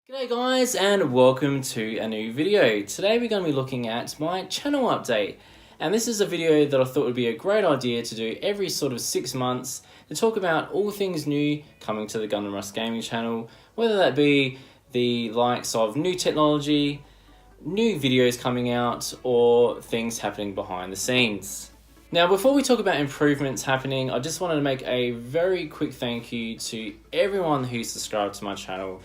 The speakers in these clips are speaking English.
G'day guys and welcome to a new video. Today we're going to be looking at my channel update, and this is a video that I thought would be a great idea to do every sort of 6 months to talk about all things new coming to the Gundam Rust Gaming channel, whether that be the likes of new technology, new videos coming out, or things happening behind the scenes. Now, before we talk about improvements happening, I just wanted to make a very quick thank you to everyone who subscribed to my channel.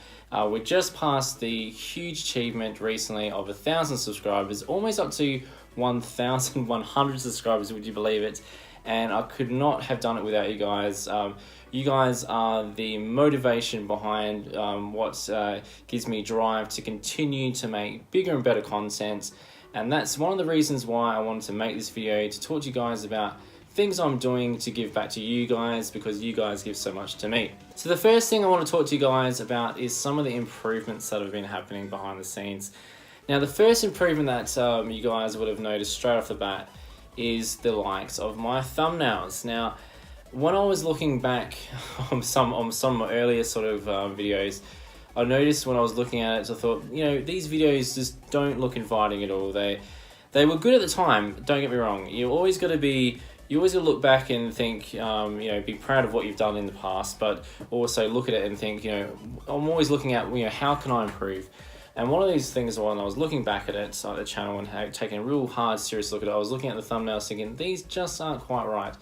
We just passed the huge achievement recently of 1,000 subscribers, almost up to 1,100 subscribers, would you believe it? And I could not have done it without you guys. You guys are the motivation behind what gives me drive to continue to make bigger and better content. And that's one of the reasons why I wanted to make this video, to talk to you guys about things I'm doing to give back to you guys, because you guys give so much to me. So the first thing I want to talk to you guys about is some of the improvements that have been happening behind the scenes. Now, the first improvement that you guys would have noticed straight off the bat is the likes of my thumbnails. Now, when I was looking back on some of my earlier sort of videos, I noticed when I was looking at it, I thought, you know, these videos just don't look inviting at all. They were good at the time, don't get me wrong. You always got to look back and think, you know, be proud of what you've done in the past, but also look at it and think, you know, I'm always looking at, you know, how can I improve? And one of these things, when I was looking back at it, the channel, and taking a real hard, serious look at it, I was looking at the thumbnails thinking, these just aren't quite right.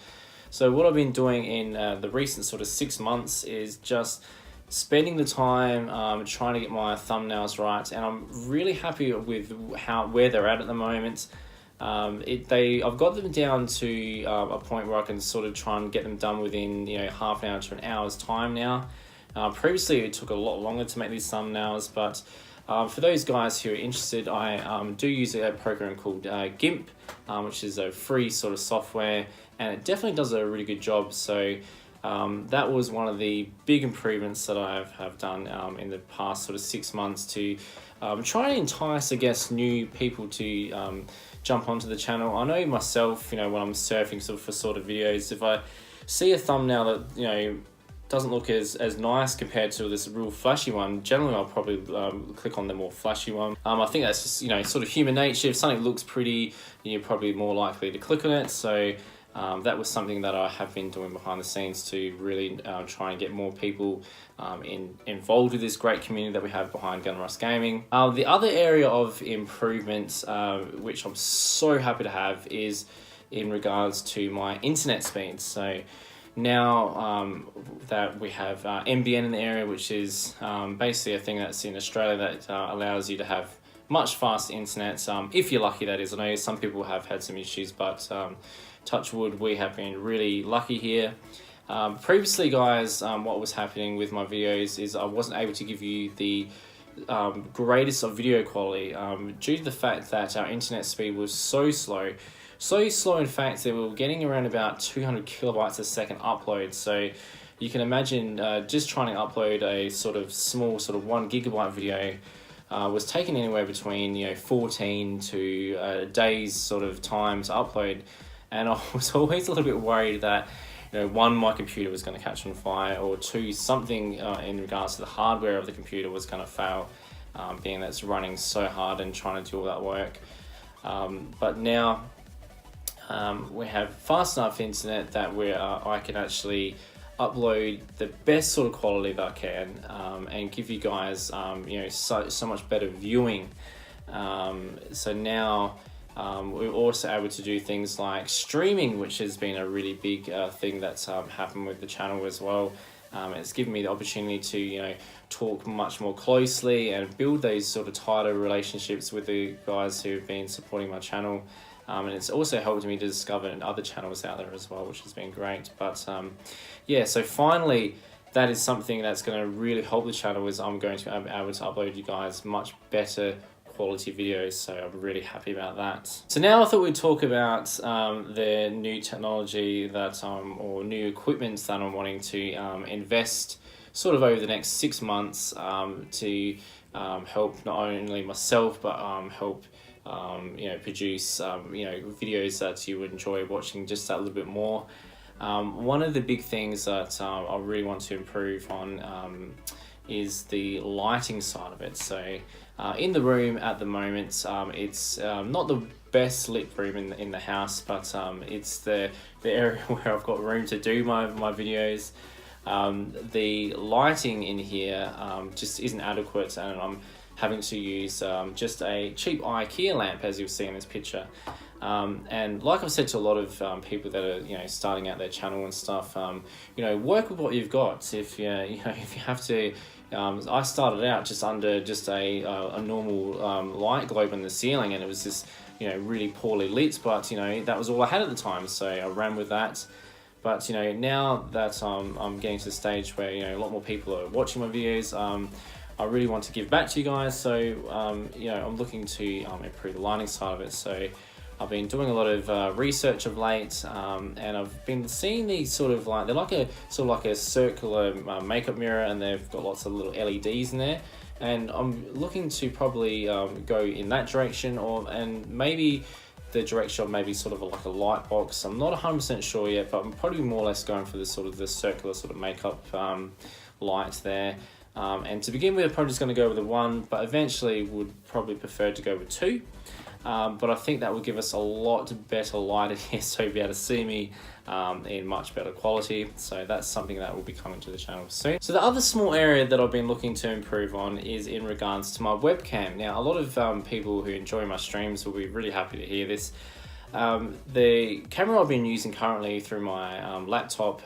So what I've been doing in the recent sort of 6 months is just spending the time trying to get my thumbnails right, and I'm really happy with where they're at the moment. I've got them down to a point where I can sort of try and get them done within, you know, half an hour to an hour's time now. Previously it took a lot longer to make these thumbnails, but for those guys who are interested, I do use a program called GIMP, which is a free sort of software, and it definitely does a really good job. So that was one of the big improvements that I have done in the past sort of 6 months to try and entice, I guess, new people to jump onto the channel. I know myself, you know, when I'm surfing for sort of videos, if I see a thumbnail that, you know, doesn't look as nice compared to this real flashy one, generally I'll probably click on the more flashy one. I think that's just, you know, sort of human nature. If something looks pretty, you're probably more likely to click on it. So that was something that I have been doing behind the scenes to really try and get more people involved with this great community that we have behind Gundam Rust Gaming. The other area of improvements, which I'm so happy to have, is in regards to my internet speeds. So now that we have NBN in the area, which is basically a thing that's in Australia that allows you to have much faster internet, if you're lucky, that is. I know some people have had some issues, but touch wood, we have been really lucky here. Previously, guys, what was happening with my videos is I wasn't able to give you the greatest of video quality due to the fact that our internet speed was so slow. So slow, in fact, that we were getting around about 200 kilobytes a second upload. So you can imagine just trying to upload a sort of small sort of 1 gigabyte video was taking anywhere between, you know, 14 to a day's sort of time to upload. And I was always a little bit worried that, you know, one, my computer was going to catch on fire, or two, something in regards to the hardware of the computer was going to fail, being that it's running so hard and trying to do all that work. But now we have fast enough internet that I can actually upload the best sort of quality that I can and give you guys, you know, so much better viewing. So now we're also able to do things like streaming, which has been a really big thing that's happened with the channel as well. It's given me the opportunity to, you know, talk much more closely and build those sort of tighter relationships with the guys who've been supporting my channel. And it's also helped me to discover other channels out there as well, which has been great. But yeah, so finally, that is something that's going to really help the channel, is I'm going to be able to upload you guys much better quality videos, so I'm really happy about that. So now I thought we'd talk about the new technology that or new equipment that I'm wanting to invest sort of over the next 6 months to help not only myself, but help you know, produce you know, videos that you would enjoy watching just that little bit more. One of the big things that I really want to improve on is the lighting side of it. So in the room at the moment, it's not the best lit room in the house, but it's the area where I've got room to do my videos. The lighting in here just isn't adequate, and I'm having to use just a cheap IKEA lamp, as you'll see in this picture. And like I've said to a lot of people that are starting out their channel and stuff, work with what you've got. If if you have to, I started out just under a normal light globe in the ceiling, and it was just really poorly lit, but that was all I had at the time, so I ran with that. But now that I'm getting to the stage where a lot more people are watching my videos, I really want to give back to you guys. So I'm looking to improve the lighting side of it. So I've been doing a lot of research of late, and I've been seeing these they're like a circular makeup mirror, and they've got lots of little LEDs in there. And I'm looking to probably go in that direction, and maybe the direction of maybe sort of like a light box. I'm not 100% sure yet, but I'm probably more or less going for this the circular sort of makeup light there. And to begin with, I'm probably just going to go with the one, but eventually would probably prefer to go with two. But I think that will give us a lot better light in here, so you'll be able to see me in much better quality. So that's something that will be coming to the channel soon. So the other small area that I've been looking to improve on is in regards to my webcam. Now, a lot of people who enjoy my streams will be really happy to hear this. The camera I've been using currently through my laptop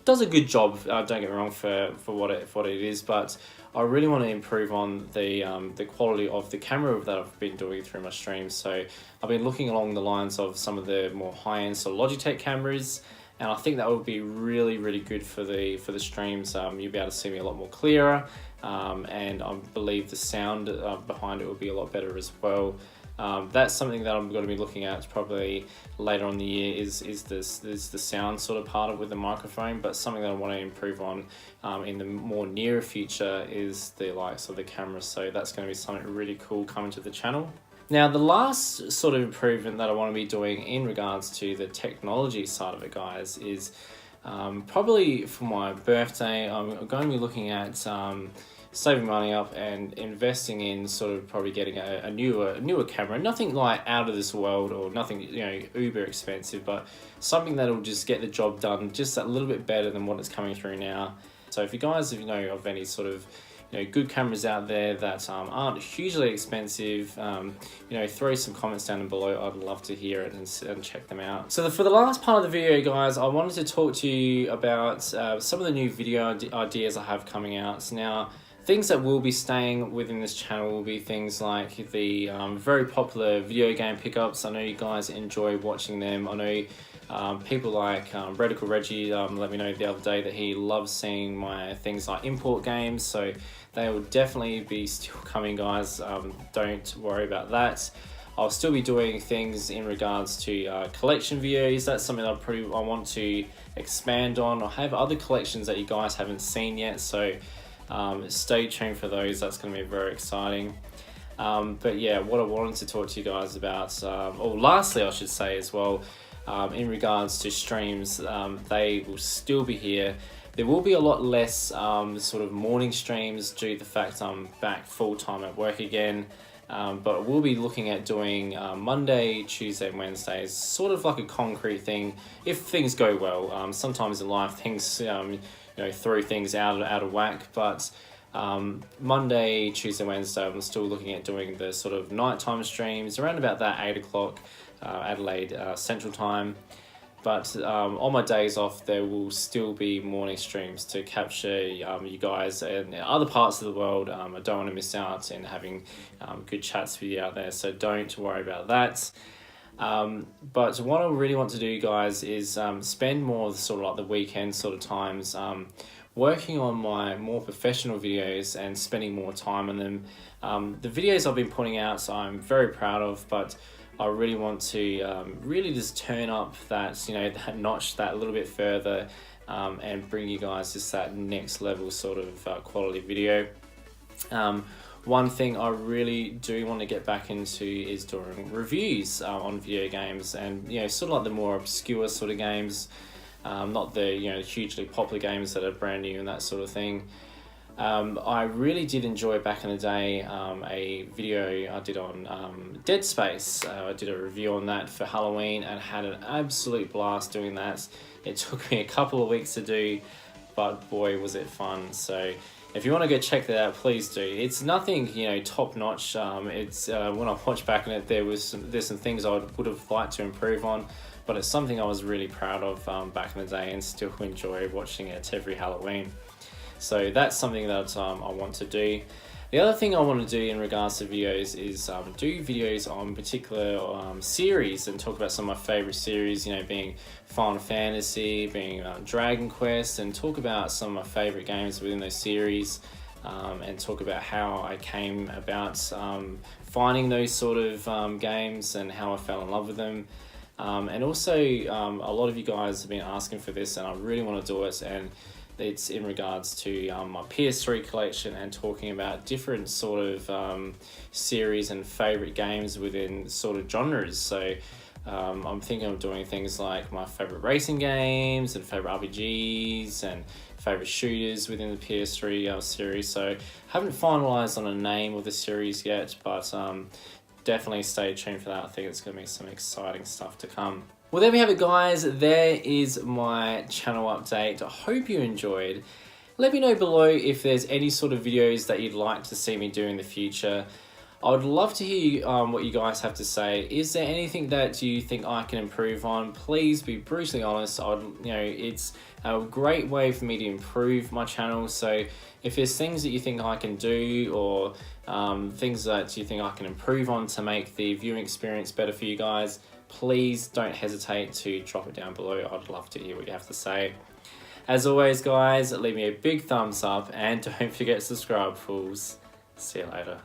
does a good job, don't get me wrong, for what it is, but I really want to improve on the quality of the camera that I've been doing through my streams. So I've been looking along the lines of some of the more high-end Logitech cameras, and I think that would be really, really good for the streams. You'll be able to see me a lot more clearer, and I believe the sound behind it will be a lot better as well. That's something that I'm going to be looking at probably later on in the year is the sound sort of part of with the microphone, but something that I want to improve on in the more nearer future is the likes of the camera. So that's going to be something really cool coming to the channel. Now, the last sort of improvement that I want to be doing in regards to the technology side of it, guys, is probably for my birthday, I'm going to be looking at saving money up and investing in sort of probably getting a newer camera. Nothing like out of this world, or nothing uber expensive, but something that'll just get the job done just a little bit better than what it's coming through now. So if you guys of any sort of good cameras out there that aren't hugely expensive, throw some comments down below. I'd love to hear it and check them out. So for the last part of the video, guys, I wanted to talk to you about some of the new video ideas I have coming out. Now, things that will be staying within this channel will be things like the very popular video game pickups. I know you guys enjoy watching them. I know people like Radical Reggie let me know the other day that he loves seeing my things like import games, so they will definitely be still coming, guys. Don't worry about that. I'll still be doing things in regards to collection videos. That's something that I want to expand on. I have other collections that you guys haven't seen yet, so stay tuned for those. That's going to be very exciting. But yeah, what I wanted to talk to you guys about, or lastly I should say as well, in regards to streams, they will still be here. There will be a lot less sort of morning streams due to the fact I'm back full-time at work again, but we'll be looking at doing Monday, Tuesday, and Wednesdays, sort of like a concrete thing if things go well. Sometimes in life things throw things out of whack, but Monday, Tuesday, Wednesday, I'm still looking at doing the sort of nighttime streams around about that 8 o'clock Adelaide Central Time. But on my days off, there will still be morning streams to capture you guys in other parts of the world. I don't want to miss out in having good chats with you out there, so don't worry about that. But what I really want to do, guys, is spend more of the sort of like the weekend sort of times working on my more professional videos and spending more time on them. The videos I've been putting out, so I'm very proud of, but I really want to really just turn up that that notch that a little bit further, and bring you guys just that next level sort of quality video. One thing I really do want to get back into is doing reviews on video games, and sort of like the more obscure sort of games, not the hugely popular games that are brand new and that sort of thing. I really did enjoy back in the day a video I did on Dead Space. I did a review on that for Halloween and had an absolute blast doing that. It took me a couple of weeks to do, but boy was it fun. So if you want to go check that out, please do. It's nothing, you know, top notch. It's when I watched back on it, there's some things I would have liked to improve on, but it's something I was really proud of back in the day, and still enjoy watching it every Halloween. So that's something that I want to do. The other thing I want to do in regards to videos is do videos on particular series and talk about some of my favorite series, you know, being Final Fantasy, being Dragon Quest, and talk about some of my favorite games within those series, and talk about how I came about finding those sort of games and how I fell in love with them. And also a lot of you guys have been asking for this, and I really want to do it, and it's in regards to my PS3 collection and talking about different sort of series and favorite games within sort of genres. So I'm thinking of doing things like my favorite racing games and favorite RPGs and favorite shooters within the PS3 series. So haven't finalized on a name of the series yet, but definitely stay tuned for that. I think it's going to be some exciting stuff to come. Well, there we have it, guys. There is my channel update. I hope you enjoyed. Let me know below if there's any sort of videos that you'd like to see me do in the future. I would love to hear what you guys have to say. Is there anything that you think I can improve on? Please be brutally honest. It's a great way for me to improve my channel. So if there's things that you think I can do, or things that you think I can improve on to make the viewing experience better for you guys, please don't hesitate to drop it down below. I'd love to hear what you have to say. As always, guys, leave me a big thumbs up and don't forget to subscribe, fools. See you later.